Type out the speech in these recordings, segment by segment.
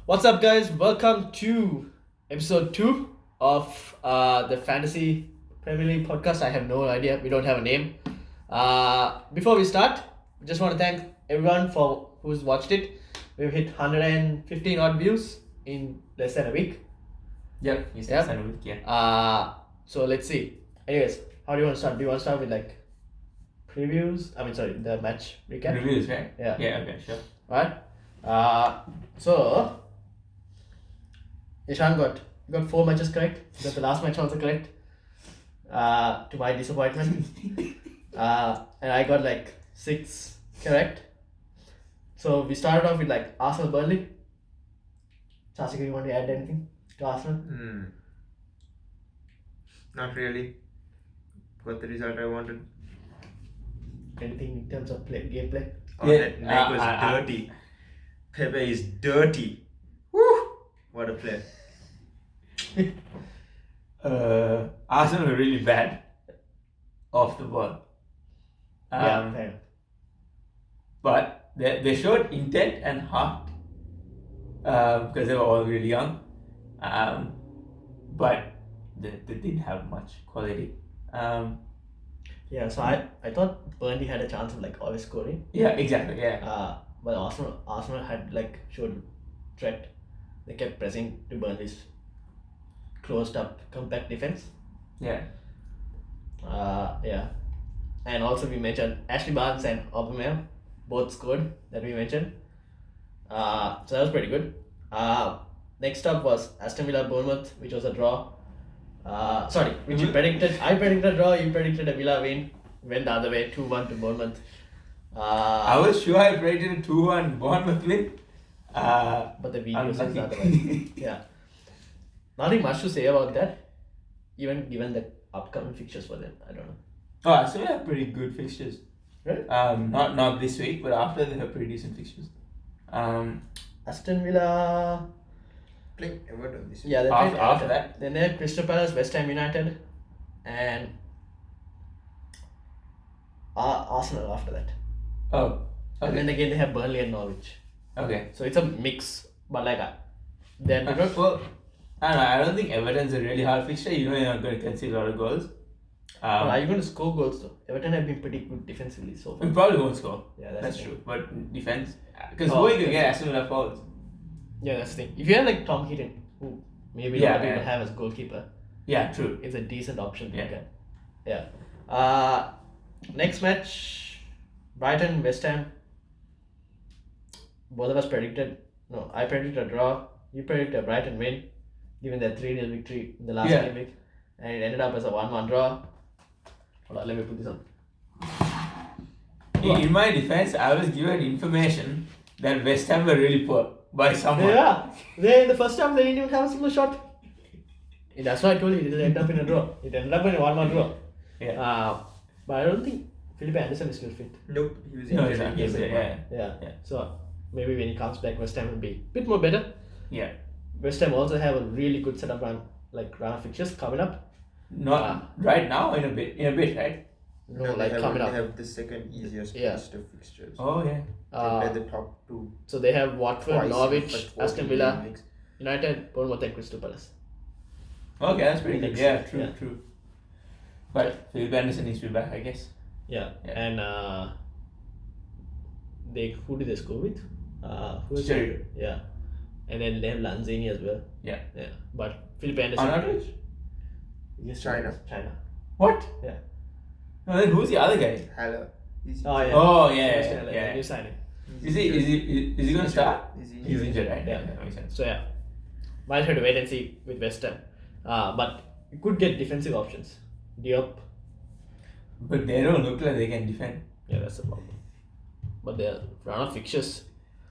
What's up, guys? Welcome to episode 2 of the Fantasy Premier League podcast. I have no idea. We don't have a name. Before we start, we just want to thank everyone for who's watched it. We've hit 115 odd views in less than a week. Yep, it's less than a week, So let's see. Anyways, how do you want to start? Do you want to start with previews? The match recap. Reviews, right? Yeah. Yeah, okay, sure. Right. So Ishan got 4 matches correct. He got the last match also correct. To my disappointment. And I got 6 correct. So we started off with Arsenal Burnley. Chasika, you want to add anything to Arsenal? Not really. Got the result I wanted. Anything in terms of gameplay? Oh, that neck was dirty. Pepe is dirty. Woo! What a play. Arsenal were really bad off the ball. Yeah, fair. But they showed intent and heart because they were all really young. But they didn't have much quality. Yeah, so I thought Burnley had a chance of always scoring. Yeah, exactly. Yeah. But Arsenal had showed threat. They kept pressing to Burnley's closed up compact defense. Yeah. Yeah. And also we mentioned Ashley Barnes and Aubameyang both scored that we mentioned. So that was pretty good. Next up was Aston Villa Bournemouth, which was a draw. Which you predicted. I predicted a draw. You predicted a Villa win. Went the other way, 2-1 to Bournemouth. I was sure I predicted a 2-1 Bournemouth win. But the video says otherwise. Yeah. Nothing much to say about that. Even given the upcoming fixtures for them, I don't know. Oh, so they have pretty good fixtures. Right? Not this week, but after they have pretty decent fixtures. Aston Villa. Playing Everton this week. Yeah, they played After Everton. that. Then they have Crystal Palace, West Ham United, and Arsenal after that. Oh, And okay. then again they have Burnley and Norwich. Okay. So it's a mix, but they're not. Well, I don't think Everton's a really hard fixture. You know you're not going to concede a lot of goals. Are you going to score goals though? Everton have been pretty good defensively so far. We probably won't score. Yeah, That's the thing. true. But defense, because Oh, who are you going to yeah. get Aston Villa fouls? Yeah, that's the thing. If you have Tom Heaton, who maybe Yeah, not people yeah. have as goalkeeper, Yeah, true. it's a decent option. Yeah. Okay. Yeah. Next match, Brighton, West Ham. Both of us predicted. No, I predicted a draw. You predicted a Brighton win, given their 3-0 victory in the last Yeah. game week, and it ended up as a 1-1 draw. Hold on, let me put this on. In my defense, I was given information that West Ham were really poor by someone. Yeah, they in the first half they didn't even have a single shot. That's why I told you it ended up in a draw. It ended up in a 1-1 draw. Yeah. But I don't think Philip Anderson is still fit. Nope, he was No, injured. he's not. Yeah. Yeah. So maybe when he comes back, West Ham will be a bit more better. Yeah. West Ham also have a really good set of run of fixtures coming up. Not right now. In a bit, right? No, they coming up. have the second easiest Yeah. list of fixtures. Oh yeah. They play the top two So they have Watford, twice in the Norwich, first 14 Aston Villa, game weeks. United, Bournemouth, and Crystal Palace. Okay, that's pretty good. Next Yeah, week, true, yeah. true. But Philip Anderson needs to be back, I guess. Yeah. Yeah. And who did they score with? Who is Sterling. it? Yeah. And then they have Lanzini as well. Yeah. Yeah. But Philip Anderson. Arnautovic? Yes, China. China. What? Yeah. No, then who's the other guy? Haller. Oh yeah. Oh yeah, Sebastian Haller, yeah. New signing. Is he gonna start? Is he He's injured, right? Yeah. That makes sense. So yeah, might have to wait and see with West Ham. But you could get defensive options. Diop. But they don't look like they can defend. Yeah, that's the problem. But they're run of fixtures.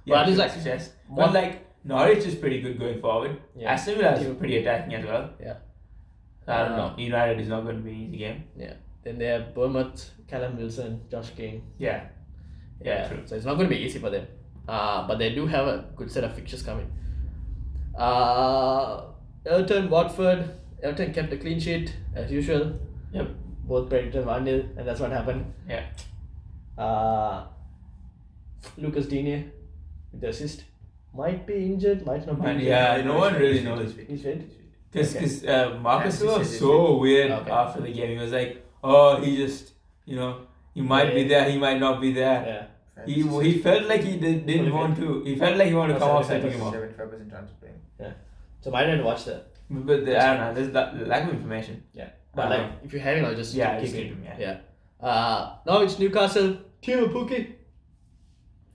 Yeah, But it's success. But Norwich is pretty good going forward. Yeah. Aston Villa is pretty attacking as well. Yeah. So I don't know. United is not going to be an easy game. Yeah. Then they have Bournemouth, Callum Wilson, Josh King. Yeah. Yeah, true. So it's not going to be easy for them. But they do have a good set of fixtures coming. Everton, Watford. Everton kept a clean sheet as usual. Yep. Both predicted 1-0, and that's what happened. Yeah. Lucas Digne with the assist. might be injured, might not be Man, injured. yeah, no one really knows. He's fit. Because Marcus Francis was said so it. weird Okay. after the game. He was like, oh, he just, he might be there, he might not be there. Yeah. He felt like he didn't want to. He felt like he wanted to come off and took him off. 75% chance of playing. So might not watch that. But I don't know. There's lack of information. Yeah. But like, if you're having, I'll just yeah, keep just it. keep him, yeah. Now it's Newcastle. Timo Pukki.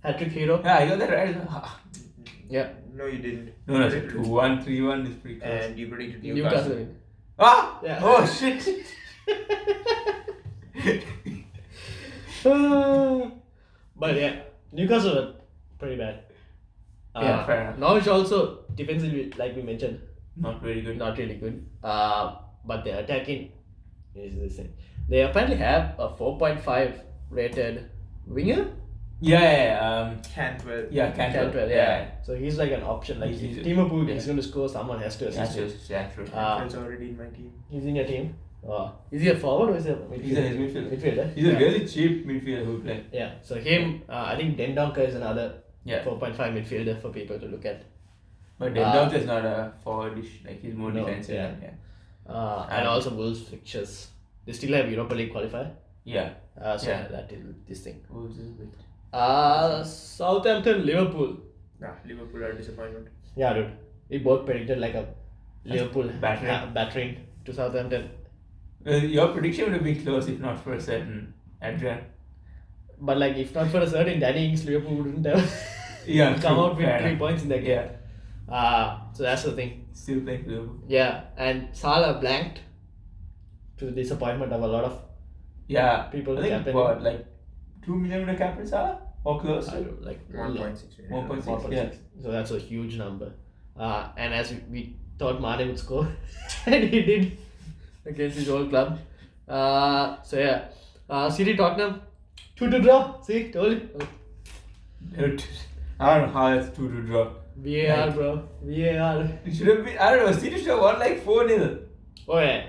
Hat-trick hero. Yeah, I got that right. Yeah. No, you didn't. No, You predicted 2-1, 3-1 is pretty close. And you predicted Newcastle. Newcastle. win. Ah! Yeah. Oh shit! But yeah, Newcastle are pretty bad. Yeah, fair enough. Norwich also defensively, like we mentioned, Not very good. not really good. But their attacking is the same. They apparently have a 4.5 rated winger. Yeah. Cantwell. Cantwell, yeah. So he's like an option. Like He's- if Timo Pukki yeah. is going to score, someone has to assist him. Yeah, true. Cantwell's already in my team. He's in your team. Is he a forward or is he a midfielder? He's a midfielder. Midfielder. He's a really cheap midfielder who play. Yeah. So him, I think Dendonker is another Yeah. 4.5 midfielder for people to look at. But Dendonk is not a forwardish. Like he's more No, defensive. yeah. And also Wolves fixtures. They still have Europa League qualifier. Yeah. So Yeah. that is this thing. Wolves is a bit. Southampton, Liverpool. Nah, Liverpool are a disappointment. Yeah, dude. We both predicted like a Liverpool battering. battering to Southampton. Your prediction would have been close if not for a certain Adrian. But like, if not for a certain Danny Ings, Liverpool wouldn't have Yeah. come true, out with fair 3 enough. points in that game. Yeah. So that's the thing. Still playing for Liverpool. Yeah, and Salah blanked to the disappointment of a lot of Yeah. people. I think captain. what, like 2 million would have captain Salah? Or close? I don't like 1.6 million. 1.6. 1.6. Yeah. So that's a huge number. And as we thought Mane would score, and he did against his old club. So yeah, City Tottenham 2-2 draw. See, told you. Dude, I don't know how that's 2 to draw. VAR, bro. VAR. It should have been, I don't know, City should have won like 4-0. Oh yeah,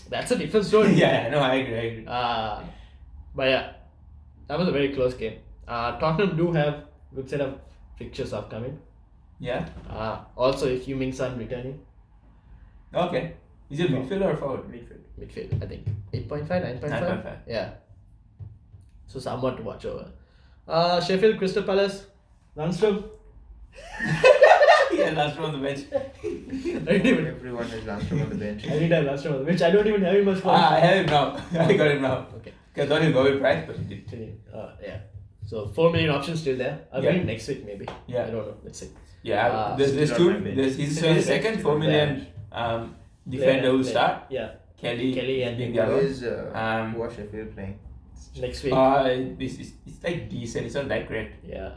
that's a different story. Yeah, no, I agree. But yeah, that was a very close game. Tottenham do have good set of fixtures upcoming. Yeah. Also, Heung-min Son returning. Okay. Is it midfield or forward? Midfield. Midfield, I think 8.5, 9.5. 9.5. Yeah. So somewhat to watch over. Sheffield, Crystal Palace, Lundstrom. Yeah, last one on the bench. I didn't even. Everyone has Lundstrom on the bench. I didn't have Lundstrom on the bench. I don't even have him as squad. I have him now. I got him now. Okay. I thought he'd go with price, but he did. Yeah. So 4 million options still there. I'll Yeah. get him next week maybe. Yeah. I don't know. Let's see. Yeah, there's still on two. my bench. He's Still on the the second bench. 4 million defender who start. Yeah. Kelly and being Who the other one. is who are Sheffield playing? Next week. It's like decent. It's not that great. Yeah.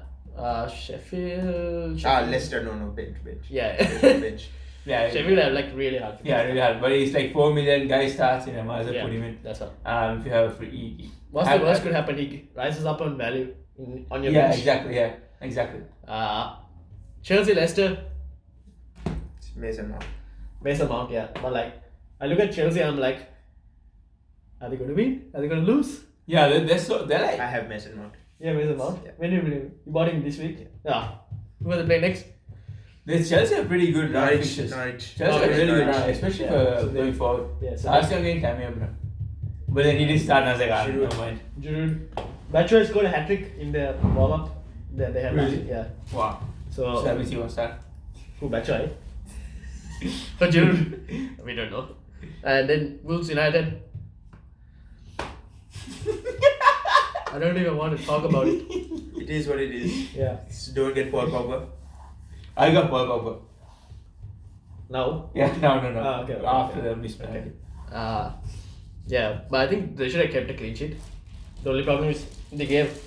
Sheffield. Leicester, no, bench. Yeah. bench. Yeah, Sheffield have like really hard. Yeah, really hard. But it's like 4 million guy starts in a might as well Yeah, put him in. that's all. If you have a free. What's the worst could happen? He rises up on value on your Yeah, bench. exactly. Yeah, exactly. Chelsea, Leicester, It's Mason Mount. Mason Mount, yeah. But like, I look at Chelsea, I'm like, are they going to win? Are they going to lose? Yeah, they're like. I have Mason Mount. Yeah, Mason Mount. Yeah. When did you bought him this week? Yeah. Who are they playing next? There's Chelsea are pretty good round fixtures. Norwich. Chelsea are really good round, especially Yeah, so for going forward. Yeah, so Arsenal getting cameo, bro. But then he did start, and I was like, Giroud. never mind. Giroud. Batshuayi scored a hat trick in the warm up. They had Really? Yeah. Wow. So, So that means he won't start. who Batshuayi? For Giroud? We don't know. And then Wolves United. I don't even want to talk about it. It is what it is. Yeah. Don't get Paul Pogba. I got Paul Pogba. Now. Yeah, no. Okay, After okay. the mismatch. Okay. Yeah, but I think they should have kept a clean sheet. The only problem is they gave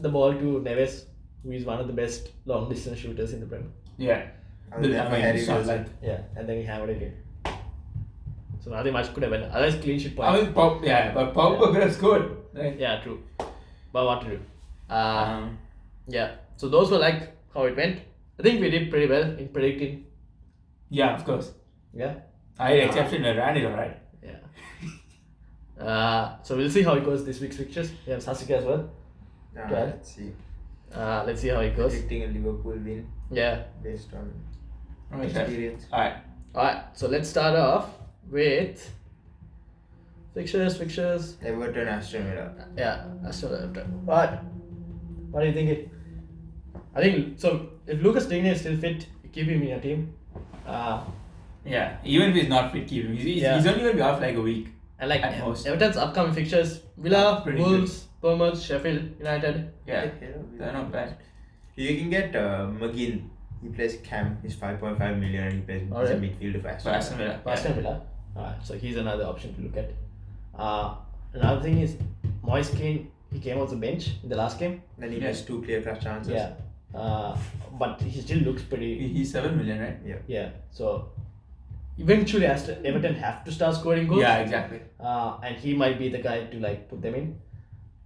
the ball to Neves, who is one of the best long distance shooters in the Prem. Yeah. Other than for Harry it's not Wilson. like. Yeah, and then he hammered it in. So nothing much could have been. Otherwise, clean sheet I points. mean, but Pogba could have scored. Right? Yeah, true. But what to do? Yeah. So those were like how it went. I think we did pretty well in predicting. Yeah, of course. Yeah. I had exception and ran it alright. Yeah. So we'll see how it goes this week's fixtures. We have Sasuke as well. Nah, Yeah. let's see. Let's see how it goes. Predicting a Liverpool win Yeah. based on Okay. experience. Alright. Alright, so let's start off with fixtures. Everton, Aston Villa. Yeah, Aston Villa. What do you think? I think so. If Lucas Digne is still fit, keep him in your team. Yeah, even if he's not fit, keep him. He's only going to be off like a week. And like At most. Everton's upcoming fixtures: Villa, Pretty Wolves, Bournemouth, Sheffield United. Yeah, they're not bad. You can get McGinn. He plays Cam. He's 5.5 million and he plays he's a midfielder for For Aston Villa. Aston Villa. So he's another option to look at. Another thing is Moise Kean. He came off the bench in the last game. Then he has 2 clear-cut chances. Yeah. But he still looks pretty. He's 7 million, right? Yeah. So eventually, Everton have to start scoring goals. Yeah, exactly. And he might be the guy to like put them in,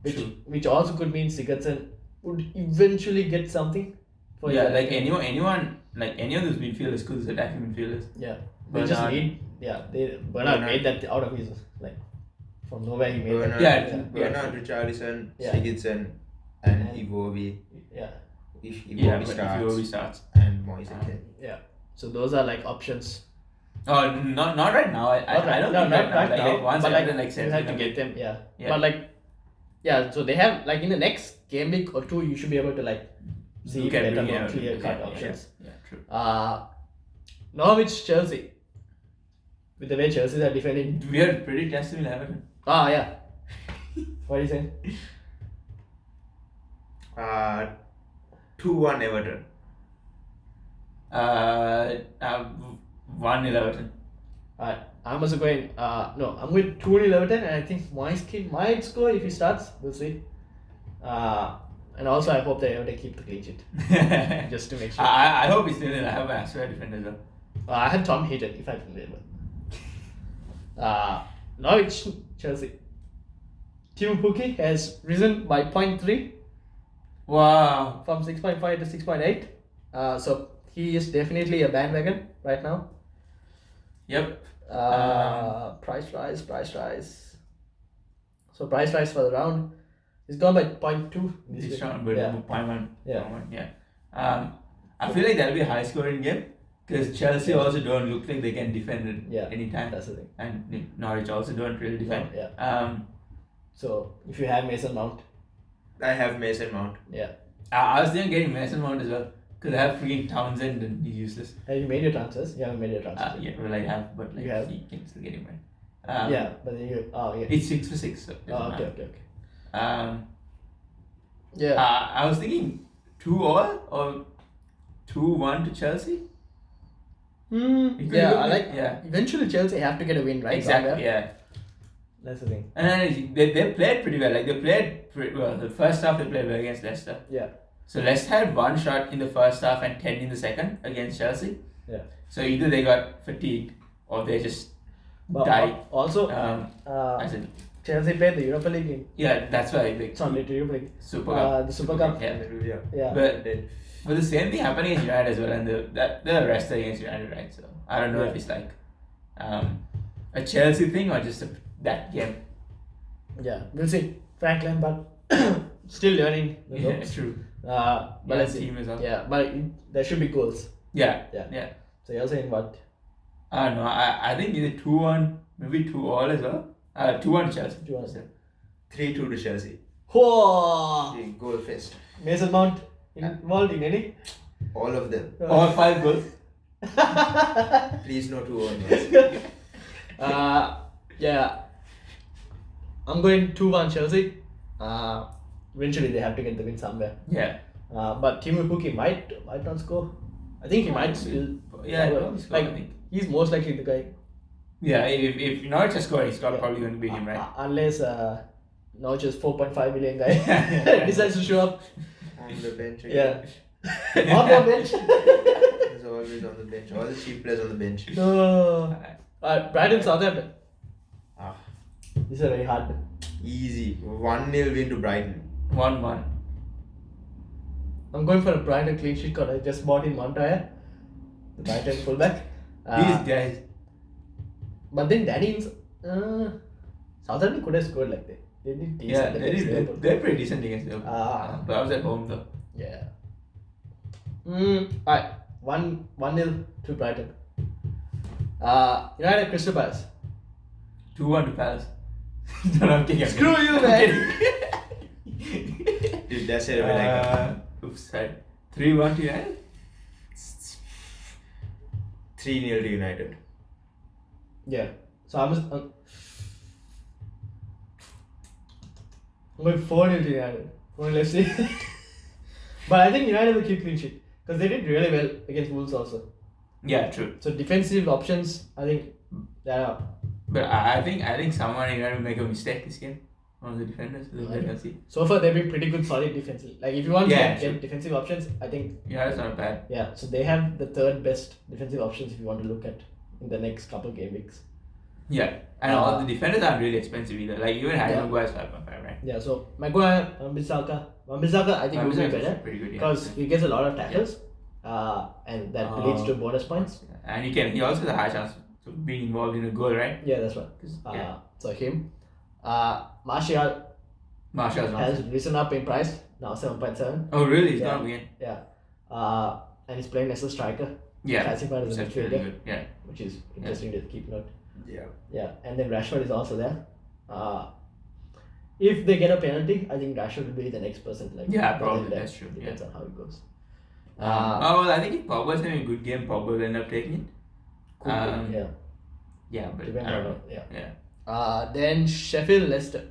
True. which also could mean Sigurdsson would eventually get something. For Yeah, his like team. anyone, like any of those midfielders, because attacking midfielders. Yeah. They just Bernard. made. Yeah. Bernard made that out of his like from nowhere. He made Bernard, that. Bernard, Richarlison, Yeah. Sigurdsson, and And- Iwobi. Yeah. If Yeah, Iwobi but starts, if Iwobi starts. and Moise again. Yeah. So those are like options. Oh, not right now. I don't think right now. Like once but Everton like you have to get them. Yeah. Yeah. But like, yeah. So they have like in the next game week or two, you should be able to like see Look at better, bringing more Everton. clear cut Yeah, options. Yeah, true. Norwich, Chelsea. With the way Chelsea are defending. We are pretty Aston Villa Everton. Yeah. What are you saying? 2-1 Everton. 1-0 Everton. Alright. I'm also going. No, I'm going 2-0 Everton, and I think Moise Kean might score if he starts. We'll see. And also I hope that Everton keep the clean sheet just to make sure. I hope he's still in. I have an Aston Villa defender as well. I have Tom Hayden if I can remember. Norwich, Chelsea. Timo Pukki has risen by 0.3 Wow. from 6.5 to 6.8. So he is definitely a bandwagon right now. Yep. Price rise. So price rise for the round. He's gone by 0.2. This round, but Yeah. 0.1. Yeah. 0.1, yeah. I feel like that'll be a high scoring game because Chelsea also don't look like they can defend it anytime. That's the thing. And Norwich also don't really defend. No, yeah. So if you have Mason Mount, I have Mason Mount. yeah. I was thinking getting Mason Mount as well because I have freaking Townsend and he's useless. Have you made your transfers? You haven't made your transfers. Yeah, well I have, but like You have? he can still get him right. Yeah, but then you. Oh, yeah. It's 6 for 6. So it doesn't Okay. matter. Yeah. I was thinking 2-2 or 2-1 to Chelsea. It could Yeah, look I like. yeah. Eventually, Chelsea have to get a win, right? Exactly. somewhere. Yeah. That's the thing. And then they played pretty well. Like they played pretty well. The first half they played well against Leicester. Yeah. So Leicester had 1 shot in the first half and 10 in the second against Chelsea. Yeah. So either they got fatigued or they just But died. also, I said, Chelsea played the Europa League game. yeah, that's why they It's not the Europa League. Super Cup. The Super Cup. Yeah. Yeah. But the same thing happened against United as well, and the rest against United, right? So I don't know if it's like a Chelsea thing or just that game. Yeah, we'll see. Frank Lampard still learning the Yeah, ropes. true. But let's see. Team as well. Yeah, but there should be goals. Yeah. Yeah. So you're saying what? No, I think either 2-1, maybe 2-all as well. 2-1 Chelsea. 2-1. 3-2 to Chelsea. Whoa! The goal fest. Mason Mount involved in any? All of them. All 5 goals. Please no 2-1 goals. Yeah. I'm going 2-1 Chelsea. Eventually they have to get the win somewhere. Yeah. But Timo Pukki might not score. I think he might still. Yeah, like I think. he's most likely the guy. Yeah, if Norwich has scored, he's probably going to beat him, right? Unless Norwich's 4.5 million guy decides to show up. On the bench again. Yeah. On the bench. He's always on the bench. All the cheap players on the bench. No. Brighton, Southampton. Ah, This is a very hard one. easy. 1-0 win to Brighton. 1-1. I'm going for a Brighton clean sheet because I just bought in Montoya, the Brighton fullback. These guys. But then Danny's Southampton could have scored like that. They did decent Yeah, against Liverpool. they're pretty decent against Liverpool. Ah. But I was at home though. Yeah. Alright. 1-0 to Brighton. United Crystal Palace. 2-1 to Palace. No, I'm kidding. Screw you, man. Dude, that's it. Oops, sorry. 3-1 to United? 3-0 to United. Yeah. So I'm going 4-0 to United. 4-0 let's see. But I think United will keep clean sheet because they did really well against Wolves also. Yeah, true. So defensive options, I think that are. But I think someone in United will make a mistake this game. One of the defenders. Let's see. So far they've been pretty good solid defensively. Like if you want to Yeah, get defensive options, I think Yeah, that's not bad. yeah. So they have the third best defensive options if you want to look at in the next couple game weeks. Yeah. And all the defenders aren't really expensive either. Like even Harry Maguire's 5.5, right? Yeah. So Maguire, Wan-Bissaka, I think will be better Pretty good, yeah. because he gets a lot of tackles, and that leads to bonus points. And he also has a high chance of being involved in a goal, right? Yeah, that's right. Yeah. So him, Martial Martial's not. has risen up in price now 7.7. Oh really? He's Yeah. gone up again. Yeah. And he's playing as a striker. Yeah. Classified as a That's really midfielder, good. Yeah. which is interesting to keep note. Yeah. Yeah, and then Rashford is also there. If they get a penalty, I think Rashford will be the next person. Like Yeah, probably, that's true, Depends on how it goes. Well, I think if Pogba's having a good game, Pogba will end up taking it. Could be, yeah. Yeah, but Depends I don't on know. it, yeah. Yeah. Then Sheffield Leicester.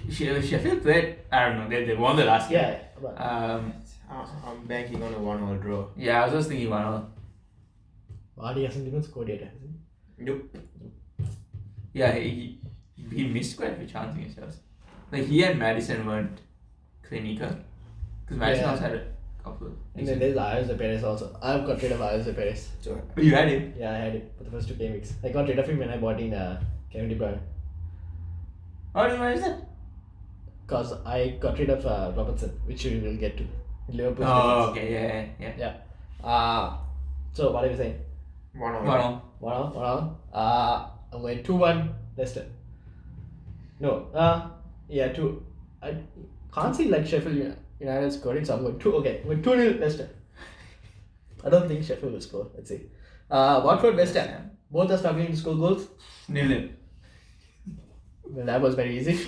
Sheffield played. I don't know. They won the last game. Yeah, but I'm banking on a 1-1 draw. Yeah, I was just thinking 1-1. Vardy hasn't even scored yet, has he? Nope. Yeah, he missed quite a few chances against us. Like he and Madison weren't clinical. Because Madison Yeah. also had a couple of. And then there's Ayose Perez also. I've got rid of Ayose Perez. So Oh, you had him? Yeah, I had it for the first 2 game weeks. I got rid of him when I bought in Kevin De Bruyne. How do you manage that? Because I got rid of Robertson, which we will get to. Liverpool. Oh, okay, yeah. Yeah. So what are you saying? 1-1. 1-1. 1-1. I'm going 2-1 Leicester. No. Yeah, 2. I can't see like Sheffield United scoring, so I'm going 2. Okay, I'm going 2-0 Leicester. I don't think Sheffield will score. Let's see. Watford West Ham. Both are struggling to score goals. 0-0. Well, that was very easy.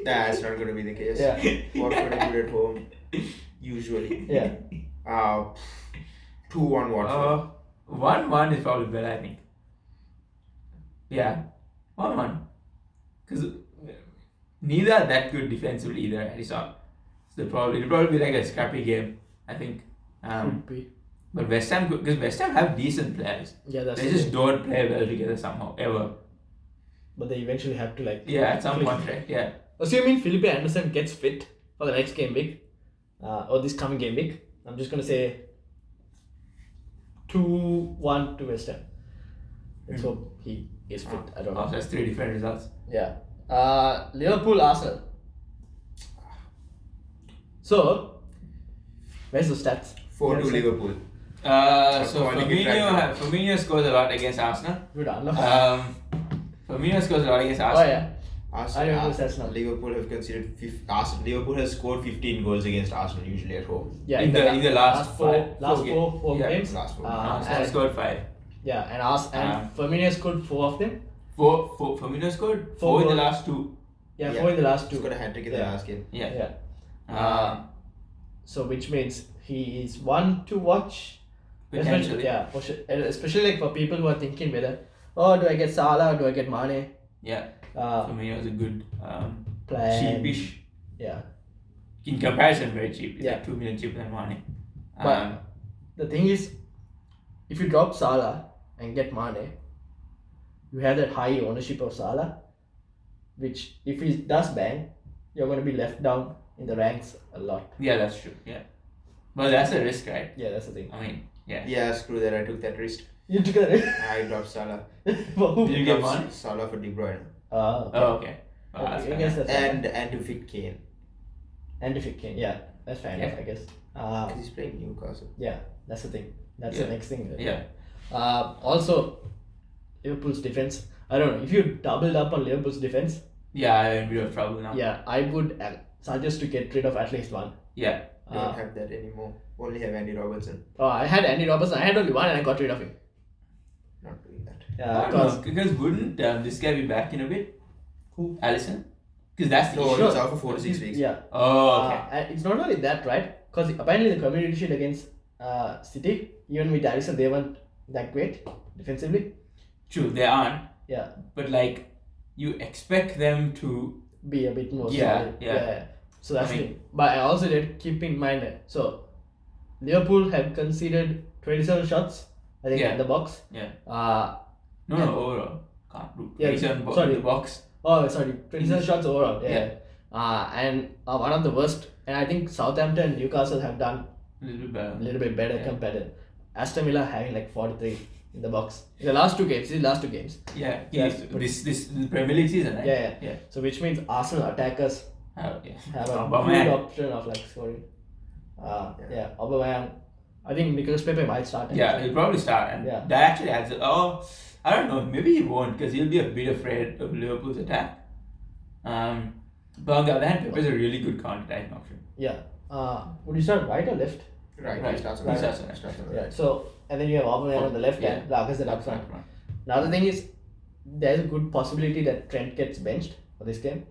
That's not going to be the case. Yeah. Watford is good at home, usually. Yeah. 2-1 Watford. 1-1 is probably better, I think. Yeah. 1-1. Because neither are that good defensively either, Addison. So it'll probably be like a scrappy game, I think. Could be. But West Ham, because West Ham have decent players. Yeah, that's They the just thing. don't play well together somehow, ever. But they eventually have to like. Yeah, at some click. point, right? Yeah. Assuming Felipe Anderson gets fit for the next game week, or this coming game week, I'm just gonna say 2-1 to West Ham. Let's hope he is fit. I don't Oh, know. so that's 3 different results. Yeah. Liverpool Arsenal. So, where's the stats? 4-2 Yes. Liverpool. So quality track. Firmino scores a lot against Arsenal. Good, Arno. Firmino scores a lot against Oh Arsenal. yeah. I don't know the stats now. Liverpool have considered Liverpool has scored 15 goals against Arsenal usually at home. Yeah. In the last four five- home yeah, games. last four. Arsenal And, scored 5. yeah, and Firmino scored 4 of them. Firmino scored 4 in the goals. last 2. Yeah, 4 in the last He 2. got a hat trick in the Yeah. last game. Yeah. Yeah. So which means he is one to watch. Potentially. Especially like for people who are thinking whether, do I get Salah or do I get Mane? Yeah. Uh, Firmino is a good plan. cheapish. Yeah. In comparison, very cheap. It's Yeah. like 2 million cheaper than Mane. But the thing is, if you drop Salah and get Mane, you have that high ownership of Salah, which if he does bang, you're going to be left down in the ranks a lot. Yeah, that's true. Yeah. But that's a risk, right? Yeah, that's the thing. I mean, yeah. Yeah, screw that. I took that risk. You took it. I dropped Salah. For who? Did you get Dropped Mane? Salah for De Bruyne. Okay. Oh, okay. Well, that's I fair guess enough. that's And to fit Kane. and if it can, yeah, that's fair enough, Yeah. I guess. Because he's playing Newcastle. Yeah, that's the thing. That's Yeah. the next thing. Yeah. Also, Liverpool's defense. I don't know if you doubled up on Liverpool's defense. Yeah, I'm in a bit of trouble now. Yeah, I would suggest to get rid of at least one. Yeah. Don't have that anymore. Only have Andy Robertson. Oh, I had Andy Robertson. I had only one and I got rid of him. Not doing that. Yeah, I don't know, because wouldn't this guy be back in a bit? Who? Allison? Because that's the No, issue. it's out for 4 to 6 weeks. Yeah. Oh, okay. It's not only that, right? Because apparently the community shield against City, even with Alisson, they weren't that great defensively. True, they aren't. Yeah. But like, you expect them to. Be a bit more Yeah, solid. yeah. So that's I mean- the thing. But I also did keep in mind that Liverpool had conceded 27 shots, I think, Yeah. in the box. Yeah. Yeah. No, overall. Can't do. Yeah, 27 sorry. in the box. Oh, sorry, 27 shots overall. Yeah. Yeah. And one of the worst, and I think Southampton and Newcastle have done A little bit a better. little bit better Yeah. compared to Aston Villa having like 43 in the box. In the last two games, Yeah. Yes, This Premier League season, right? Yeah. So which means Arsenal attackers Yeah. have a Aubameyang. good option of like scoring. Aubameyang. I think Nicolas Pepe might start. Yeah, he'll probably start, and Yeah. that actually adds. I don't know. Maybe he won't because he'll be a bit afraid of Liverpool's attack. But on the other hand, Pepe's a really good counter-attacking option. Yeah. Would you start right or left? Right, Right. he starts on He the starts right. on Starts on the Yeah. right. So and then you have Aubameyang on the left Yeah. and Lacazette up front. Another thing is, there's a good possibility that Trent gets benched for this game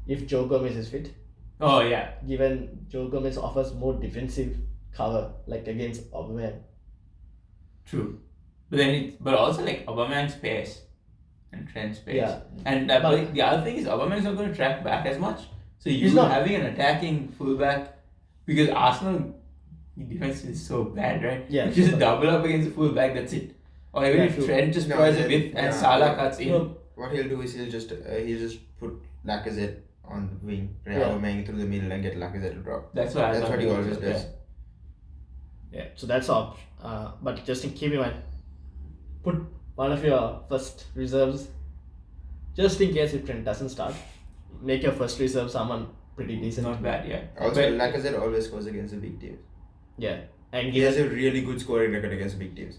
if Joe Gomez is fit. Oh yeah, Given Joe Gomez offers more defensive cover, like against Aubameyang. true. But also like Aubameyang's pace and Trent's pace. Yeah. And But- the other thing is Aubameyang's not going to track back as much. So you He's not. having an attacking fullback because Arsenal defense is so bad, right? Yeah, You just so- double up against the fullback. That's it. Or even Yeah, if true. Trent just No, provides a then- width and yeah, Salah yeah. cuts in. No, What he'll do is he'll just put Lacazette on the wing, play Yeah. Aubameyang through the middle and get Lacazette to drop. That's what I That's thought what he was, always does. Yeah, so that's all. But just to keep in mind, put one of your first reserves, just in case if Trent doesn't start. Make your first reserve someone pretty It's decent. not bad, yeah. Also, But- Lacazette always scores against the big teams. Yeah, and He has given a really good scoring record against big teams.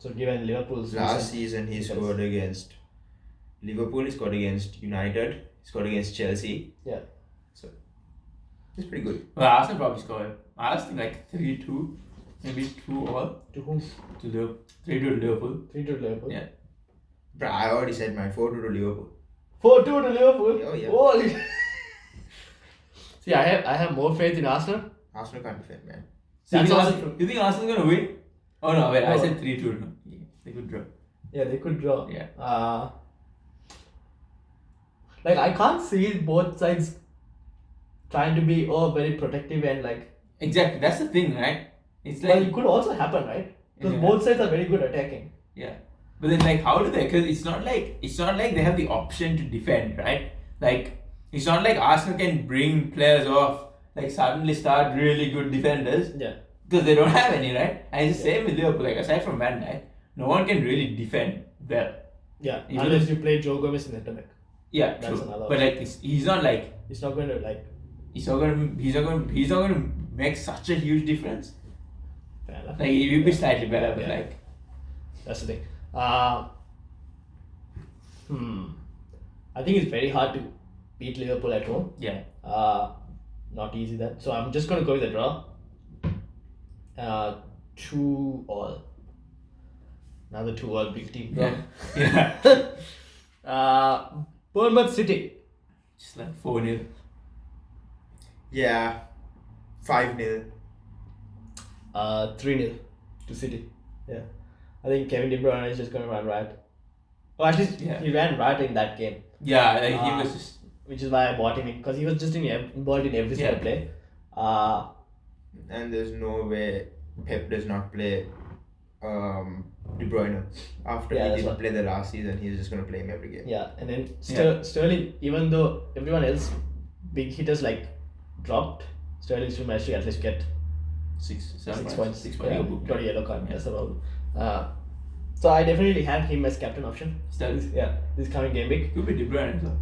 Liverpool's Last recent season, he defense. scored against Liverpool, he scored against United, he scored against Chelsea. Yeah. So, he's pretty good. Well, Arsenal probably scored. I was thinking like 3-2, maybe 2-all To whom? to Liverpool. 3-2 to Liverpool. 3-2 to Liverpool. Yeah. But I already said mine, 4-2 to Liverpool. 4-2 to Liverpool. Oh, yeah. Holy. See, I have more faith in Arsenal. Arsenal can't defend, man. So That's you, think also Arsenal, true. you think Arsenal's gonna win? Oh no, wait, I No. said 3-2. No. Yeah, they could draw. Yeah, they could draw. Yeah. Like I can't see both sides trying to be very protective and like. Exactly, that's the thing, right? It's Well, like it could also happen, right? Because Yeah. both sides are very good attacking. yeah. But then like how do they? Because it's not like they have the option to defend, right? Like it's not like Arsenal can bring players off, like suddenly start really good defenders. Yeah. Because they don't have any, right? And it's the same with Liverpool. Like aside from Van Dijk, no one can really defend well. Yeah. Even Unless if- you play Joe Gomez in the back. Yeah, That's true. another But like he's not like It's not going to like. he's not gonna make such a huge difference. Fair enough. Like he will be slightly better, but Yeah. like That's the thing. I think it's very hard to beat Liverpool at home. yeah. Not easy that. So I'm just gonna go with a draw. 2-all. Another 2-all big team draw. Yeah. Yeah. Bournemouth City. Just like 4-0. Yeah, 5-0. 3-0 to City. Yeah. I think Kevin De Bruyne is just gonna run right. Or at least Yeah. he ran right in that game. Yeah, like he Ah. was just Which is why I bought him in, because he was just involved in every single Yeah. play. And there's no way Pep does not play De Bruyne. After Yeah, he that's didn't what- play the last season, he's just going to play him every game. Yeah, and then Yeah. Sterling, even though everyone else, big hitters like dropped, Sterling still managed to at least get 6 points. 6 Yeah, points. got a yellow card. Yeah. That's the problem. So I definitely have him as captain option. Sterling. Yeah, this coming game week Could be De Bruyne as well.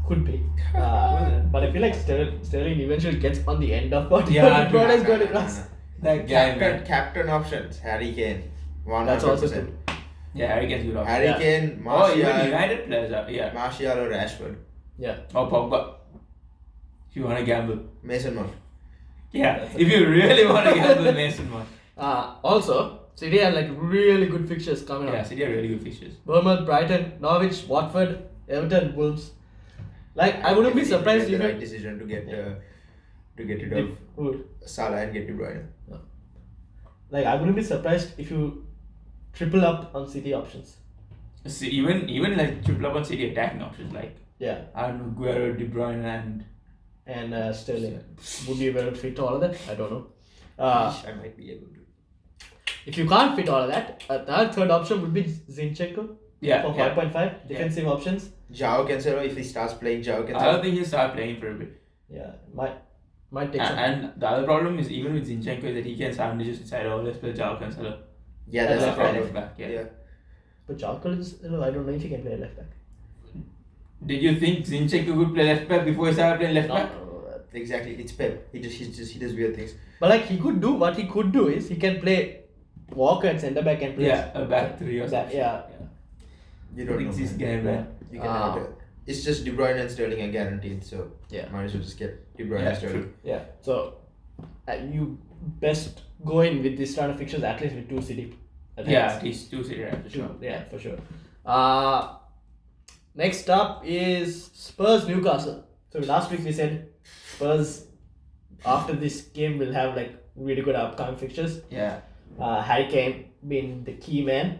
could be. But I feel like Sterling eventually gets on the end of what Yeah, De Bruyne is going across. That guy, man. Captain options, Harry Kane. 100%. That's also true. Yeah, Harry Kane's good option. Harry Yeah. Kane, Oh, even Martial, United players are, yeah. Martial or Rashford. Yeah. or Pogba. If you want to gamble. Mason Mount. Yeah, if you really want to gamble, Mason Mount. Also, City have like really good fixtures coming Yeah, up. City are really good fixtures. Bournemouth, Brighton, Norwich, Watford, Everton, Wolves. Like I wouldn't be Definitely surprised made if the right decision to get rid of Salah and get De Bruyne. Like I wouldn't be surprised if you triple up on City options. See, even like triple up on City attacking options like Yeah. I don't know, Guerrero, De Bruyne, and Sterling. Would you be able to fit all of that? I don't know. I might be able to. If you can't fit all of that, our third option would be Zinchenko for 5.5 defensive options. João Cancelo, if he starts playing João Cancelo. I don't think he'll start playing for a bit. Yeah, might take some. And the other problem is even with Zinchenko is that he can suddenly just decide, oh, let's play João Cancelo. Yeah, that's left the problem. Left back, yeah. But Jarkal is, I don't know if he can play left back. Did you think Zinchenko could play left back before he started playing left back? Exactly, it's Pep. He does weird things. But like he could do what he could do is he can play Walker at centre back and play. Yeah, a back three or something. Yeah. You don't know. This guy, man. You can never tell. It's just De Bruyne and Sterling are guaranteed, so might as well just get De Bruyne and Sterling. True. Yeah. So you best go in with this round of fixtures at least with 2 City. Yeah, at least 2 City, right? For sure. Yeah, for sure. Next up is Spurs Newcastle. So last week we said Spurs after this game will have like really good upcoming fixtures. Yeah. Harry Kane being the key man.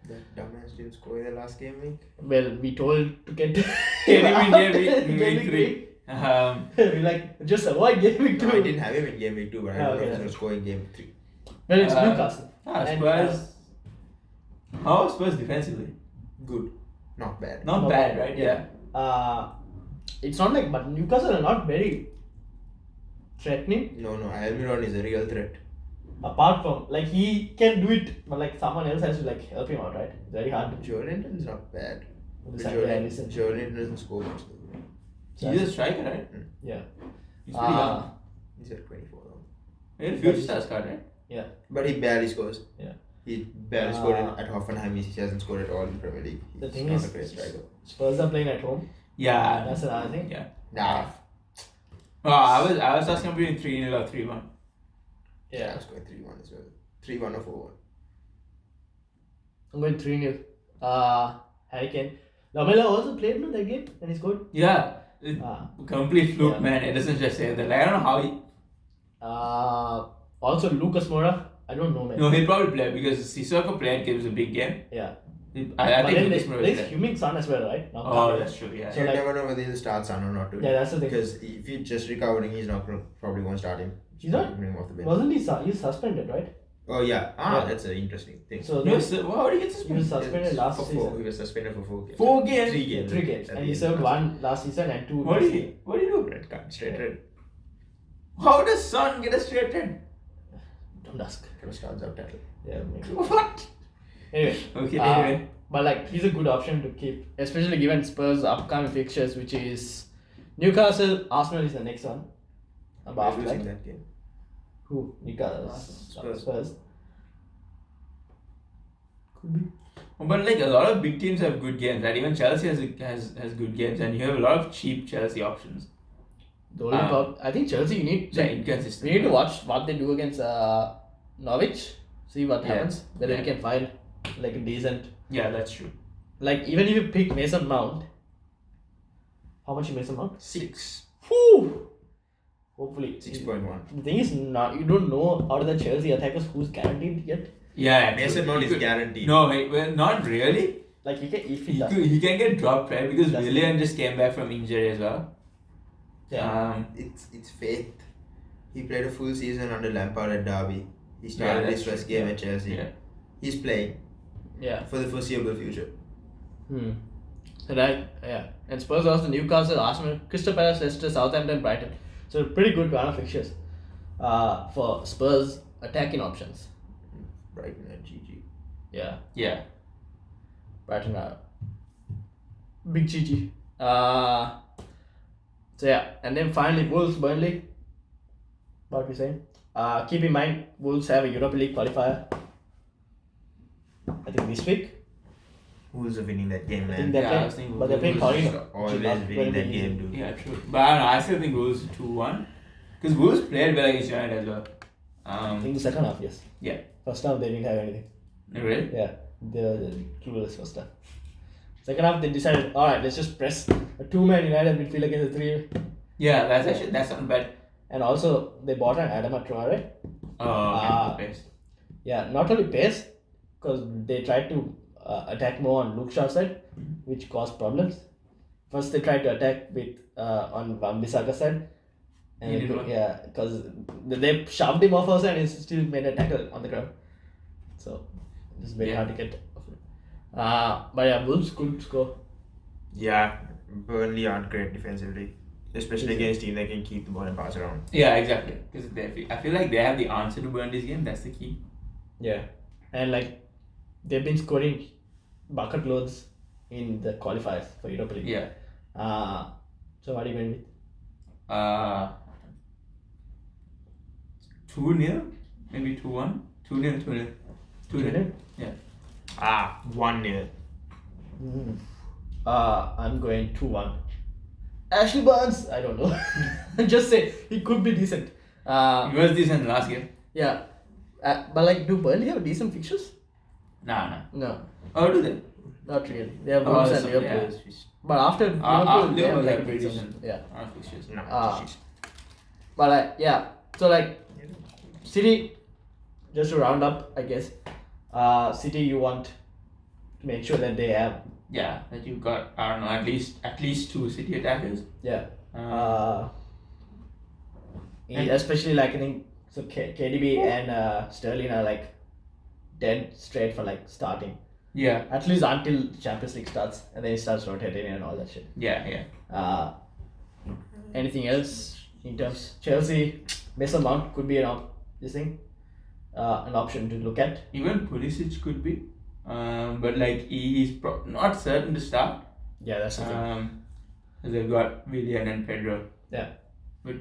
That dumbass didn't score in the last game week. Well, we told to get Get him in game week 3. we like just avoid game week 2. No, I didn't have him in game week 2, but I don't know if he's Okay. going to score in game week 3. Well, it's Newcastle. Spurs. And, How are Spurs defensively? Good. Not bad. Not bad, right? Yeah. It's not like, but Newcastle are not very threatening. No, Almiron is a real threat. Apart from, like, he can do it, but like someone else has to like help him out, right? It's very hard. Joelinton's not bad. It's But like, yeah, listen. Joelinton doesn't score much though. He's a striker, right? Yeah. He's pretty young. He's at 24 though. He had a future stars card, right? Yeah. But he barely scores. Yeah. He barely scored at Hoffenheim. He hasn't scored at all in Premier League. The He's thing not is, a great striker. Spurs are playing at home. Yeah. That's another thing. Yeah. Nah. Oh, I was asking between 3-0 or 3-1. Yeah. I was going 3-1 as well. 3-1 or 4-1. I'm going 3-0. Harry Kane. Lamela also played in that game and he scored. Yeah. Complete fluke, Yeah. man. Edison just said that. Like, I don't know how he. Also Lucas Moura. I don't know, man. No, he'll probably play because Sissoko played. It was a big game. Yeah. I But think then Lucas Moura will there's play. Heung-min Son as well, right? Now Oh, coming. that's true. Yeah. So, You like- never know whether he'll start Son or not. Yeah, that's the thing. Because if he's just recovering, he's not probably won't start him. He's not? Bring him off the bench. Wasn't he's suspended, right? Oh yeah. Yeah. That's an interesting thing. So No, this, how did he get he was suspended? suspended last for 4. season. He was suspended for 4 games. 4 games? 3 games. 3 games. At And the he end. served 1 last season and 2 What this did season. he do? Red card, straight red. How does Son get a straight red? Don't ask. Kind of starts out title. Yeah, maybe. What? Anyway. Okay, anyway. But like he's a good option to keep, especially given Spurs' upcoming fixtures, which is Newcastle. Arsenal is the next one. But We're after losing that, that game. who? Newcastle. Spurs. Could be. But like a lot of big teams have good games, right? Even Chelsea has good games, and you have a lot of cheap Chelsea options. The only problem, I think Chelsea, you need They're like, inconsistent. we need to watch what they do against Norwich. See what Yeah. happens. Whether Yeah. we can find like a decent. Yeah, that's true. Like even if you pick Mason Mount, how much is Mason Mount? 6. Whew! Hopefully. 6.1. The thing is, not you don't know out of the Chelsea attackers who's guaranteed yet. Yeah, Mason true. Mount He is could- guaranteed. No, well, not really. Like he can if he He, does. he can get dropped, right? Because That's- Willian just came back from injury as well. Yeah. It's faith. He played a full season under Lampard at Derby. He started Yeah, his that's first true. game at Chelsea. Yeah. He's playing Yeah. for the foreseeable future. Right. Yeah. And Spurs also Newcastle, Arsenal, Crystal Palace, Leicester, Southampton, Brighton. So pretty good run of fixtures. For Spurs attacking options. Brighton and GG. Yeah. Yeah. Brighton are big GG. So yeah, and then finally Wolves, Burnley. What we saying? Keep in mind Wolves have a Europa League qualifier. I think this week. Wolves are winning that game, I think man. they're Yeah, I playing, was thinking but they're playing Wolves Torino. Always which is not winning very that easy. game, dude. Yeah, true. But I don't know. I still think Wolves 2-1 because Wolves played well against United as well. I think the second half, yes. Yeah. First half they didn't have anything. Really? Yeah, they were clueless first half. Second half they decided, alright, let's just press a 2-man United midfield against a 3. Yeah, that's not bad. And also they bought an Adama Traore. Okay. Best. Yeah, not only pace, because they tried to attack more on Luke Shaw's side, which caused problems. First they tried to attack with on Wan-Bissaka's side. And He did what? yeah, because they shoved him off also and he still made a tackle on the ground. So it's very hard to get off it. But yeah, Wolves could score. Yeah, Burnley aren't great defensively, especially against team that can keep the ball and pass around. Yeah, exactly. Because I feel like they have the answer to Burnley's game. That's the key. Yeah, and like they've been scoring bucket loads in the qualifiers for Europa League. Yeah. So what are you going with? 2-0, maybe 2-1, 2-0, 2-0, 2-0. Yeah. 1-0. I'm going 2-1. Ashley Barnes, I don't know. Just say he could be decent. He was decent last game. Yeah. But like, do Burnley have decent fixtures? Nah. No, Oh, do they? not really. They have Wolves and Liverpool. Yeah. But after Liverpool, they have like pretty decent. decent. Yeah. Fixtures. No, But like, yeah. So like, City, just to round up, I guess. City, you want to make sure that they have. Yeah, that you've got, I don't know, at least 2 City attackers. Yeah. And- Especially like I think so. KDB and Sterling are like dead straight for like starting. Yeah. At least until Champions League starts, and then it starts rotating and all that shit. Yeah. Anything else in terms Chelsea, Mason Mount could be an option to look at. Even Pulisic could be. But like he's not certain to start. Yeah, that's the thing. Because they've got Willian and Pedro. Yeah. But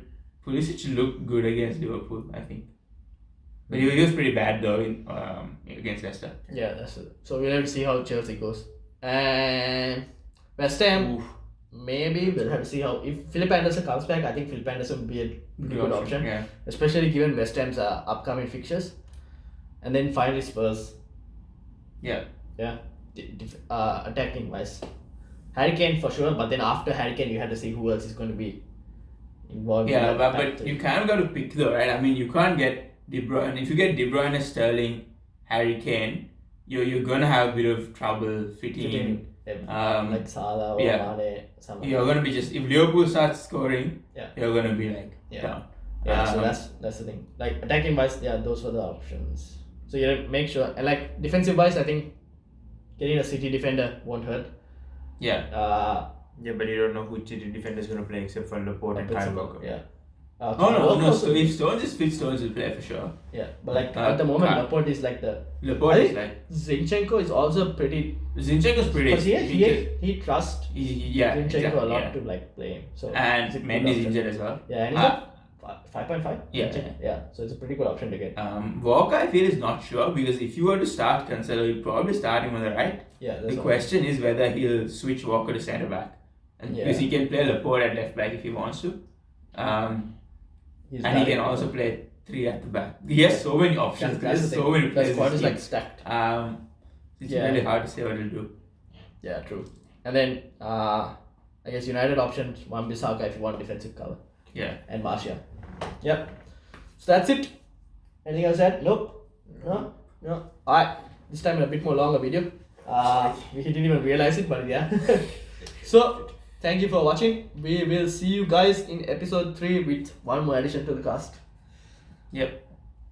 Pulisic looked good against Liverpool, I think. But he was pretty bad though against Leicester. Yeah, that's it. So we'll have to see how Chelsea goes. And West Ham, maybe we'll have to see how. If Philip Anderson comes back, I think Philip Anderson would be a good option. Yeah. Especially given West Ham's upcoming fixtures. And then finally Spurs. Yeah. Yeah. Attacking wise. Harry Kane for sure, but then after Harry Kane, you had to see who else is going to be involved. Yeah, in that but you kind of got to pick though, right? I mean, you can't get De Bruyne. If you get De Bruyne, Sterling, Harry Kane, you're gonna have a bit of trouble fitting in. Like Salah or Mane. You're gonna be just if Liverpool starts scoring, Yeah. you're gonna be like down. Yeah, so that's the thing. Like attacking wise, yeah, those were the options. So you have to make sure, and like defensive wise, I think getting a City defender won't hurt. Yeah. Yeah, but you don't know who City defender is going to play except for Laporte and Kyle Walker. Yeah. No. So if Stones is fit, Stones will play for sure. Yeah, but like at the moment, Laporte is like the. Laporte is like. Zinchenko is also pretty. Zinchenko's pretty. Because he trusts Zinchenko a lot to like play him. So and Mendy's injured as well. Yeah, and he's at 5.5. Yeah. So it's a pretty good option to get. Walker, I feel, is not sure because if you were to start Cancelo, you'd probably start him on the right. Yeah. The question is whether he'll switch Walker to centre back, and because he can play Laporte at left back if he wants to. And he can also play 3 at the back. He has so many options. There's so many players. The squad is like stacked. It's really hard to say what he'll do. Yeah, true. And then I guess United options, Wan-Bissaka if you want defensive cover. Yeah. And Martial. Yep. So that's it. Anything else to add? Nope. No. Alright. This time a bit more longer video. We didn't even realize it, but yeah. So thank you for watching. We will see you guys in episode 3 with one more addition to the cast. Yep.